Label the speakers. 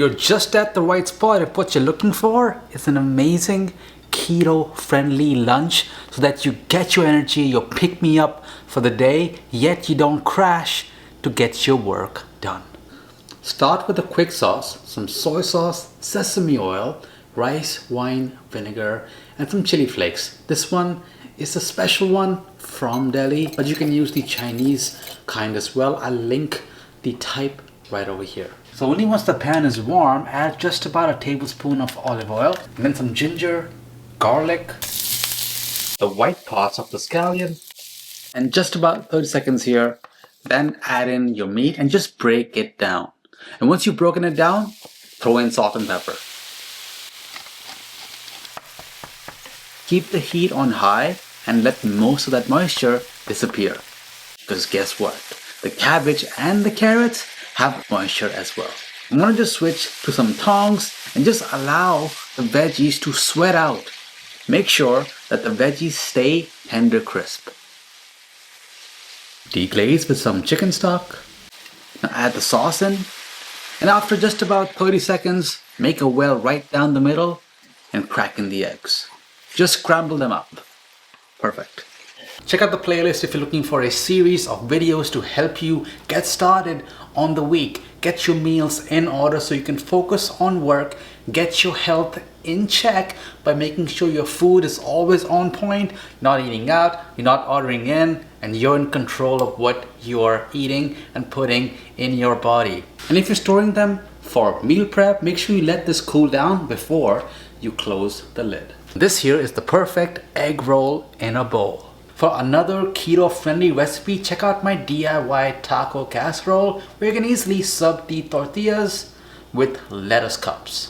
Speaker 1: you're just at the right spot. If what you're looking for is an amazing keto-friendly lunch so that you get your energy, your pick-me-up for the day, yet you don't crash to get your work done. Start with a quick sauce, some soy sauce, sesame oil, rice, wine, vinegar, and some chili flakes. This one is a special one from Delhi, but you can use the Chinese kind as well. I'll link the type right over here. So only once the pan is warm, add just about a tablespoon of olive oil, and then some ginger, garlic, the white parts of the scallion, and just about 30 seconds here. Then add in your meat and just break it down. And once you've broken it down, throw in salt and pepper. Keep the heat on high and let most of that moisture disappear. Because guess what? The cabbage and the carrots have moisture as well. I'm going to just switch to some tongs and just allow the veggies to sweat out. Make sure that the veggies stay tender crisp. Deglaze with some chicken stock. Now add the sauce in. And after just about 30 seconds, make a well right down the middle and crack in the eggs. Just scramble them up. Perfect. Check out the playlist if you're looking for a series of videos to help you get started on the week. Get your meals in order so you can focus on work, get your health in check by making sure your food is always on point, not eating out, you're not ordering in, and you're in control of what you're eating and putting in your body. And if you're storing them for meal prep, make sure you let this cool down before you close the lid. This here is the perfect egg roll in a bowl. For another keto-friendly recipe, check out my DIY taco casserole where you can easily sub the tortillas with lettuce cups.